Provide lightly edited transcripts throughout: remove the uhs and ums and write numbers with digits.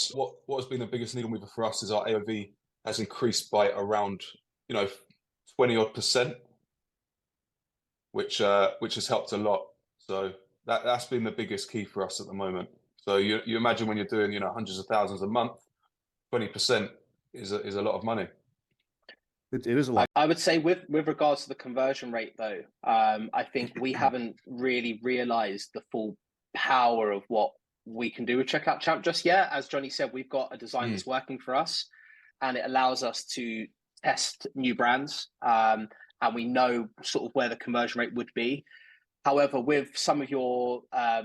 us, what has been the biggest needle mover for us is our AOV has increased by around 20% which has helped a lot. So that's been the biggest key for us at the moment. So you imagine when you're doing hundreds of thousands a month, 20% is a lot of money. It is a lot. I would say with regards to the conversion rate though, I think we haven't really realized the full power of what we can do with Checkout Champ just yet. As Johnny said, we've got a design that's working for us, and it allows us to test new brands, and we know sort of where the conversion rate would be. However, with some of your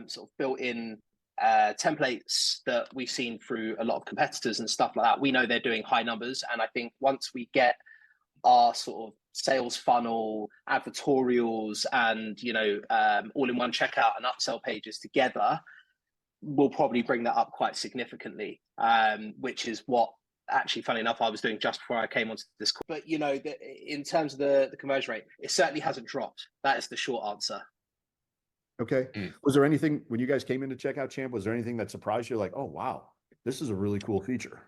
sort of built-in templates that we've seen through a lot of competitors and stuff like that, we know they're doing high numbers. And I think once we get our sort of sales funnel, advertorials, and all-in-one checkout and upsell pages together, we'll probably bring that up quite significantly, which is what actually, funny enough, I was doing just before I came onto this call. But in terms of the conversion rate, it certainly hasn't dropped. That is the short answer. Okay. Was there anything when you guys came into Checkout Champ, was there anything that surprised you, like, oh wow, this is a really cool feature?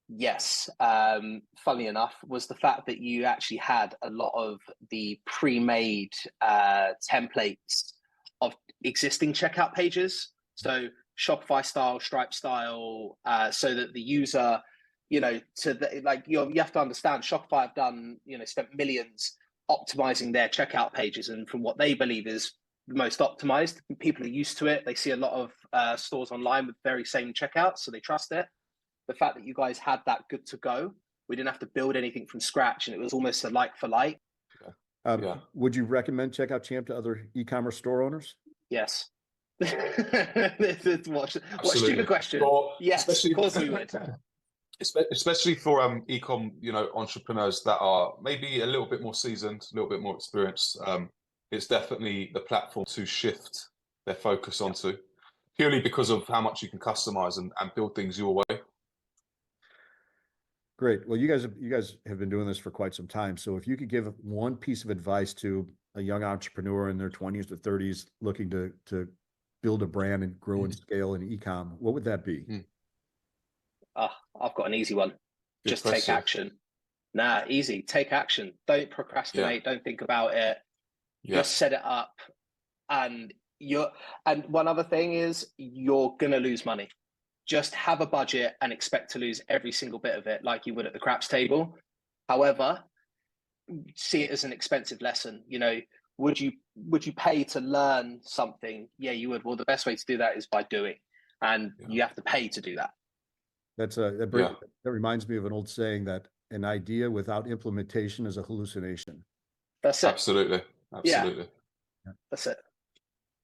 Yes. Funnily enough, was the fact that you actually had a lot of the pre-made templates of existing checkout pages. So Shopify style, Stripe style, so that the user, you have to understand, Shopify have done, spent millions optimizing their checkout pages, and from what they believe is the most optimized. People are used to it. They see a lot of stores online with very same checkouts, so they trust it. The fact that you guys had that good to go, we didn't have to build anything from scratch, and it was almost a like for like. Would you recommend Checkout Champ to other e-commerce store owners? Yes. What stupid question. Yes, of course we would. Especially for e-com, entrepreneurs that are maybe a little bit more seasoned, a little bit more experienced. It's definitely the platform to shift their focus onto, purely because of how much you can customize and build things your way. Great. Well, you guys have been doing this for quite some time. So if you could give one piece of advice to a young entrepreneur in their 20s to 30s looking to build a brand and grow and scale in e-com, what would that be? I've got an easy one. Just take action. Easy. Take action. Don't procrastinate. Don't think about it. Just set it up. And one other thing is, you're going to lose money. Just have a budget and expect to lose every single bit of it, like you would at the craps table. However, see it as an expensive lesson. Would you pay to learn something? Yeah, you would. Well, the best way to do that is by doing, and you have to pay to do that. That reminds me of an old saying that an idea without implementation is a hallucination. That's it. Absolutely. Yeah. That's it.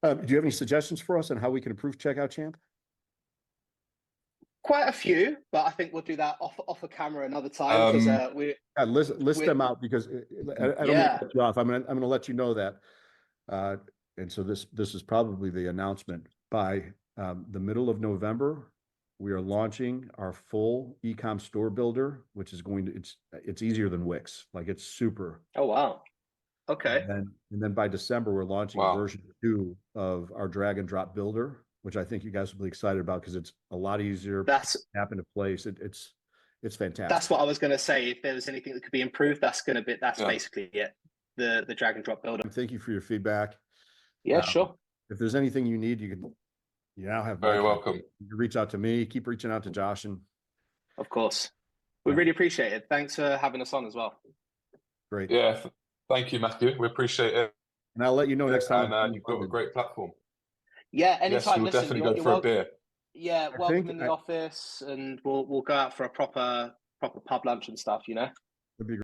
Do you have any suggestions for us on how we can improve Checkout Champ? Quite a few, but I think we'll do that off a camera another time, because list them out, because I don't mean to cut you off. I'm gonna let you know that, and so this is probably the announcement. By the middle of November, we are launching our full e-com store builder, which is it's easier than Wix. Like, it's super. Oh wow. Okay. And then by December, we're launching version 2 of our drag and drop builder, which I think you guys will be excited about, because it's a lot easier to tap into place. It's fantastic. That's what I was going to say. If there was anything that could be improved, that's basically it. The drag and drop builder. Thank you for your feedback. Yeah, sure. If there's anything you need, you now have very welcome. You can reach out to me. Keep reaching out to Josh, and of course, we really appreciate it. Thanks for having us on as well. Great. Yeah, thank you, Matthew. We appreciate it. And I'll let you know next time. And you've got a great platform. Yeah, anytime. Yes, we'll definitely go for a beer. Yeah, welcome in the office, and we'll go out for a proper pub lunch and stuff. That'd be great.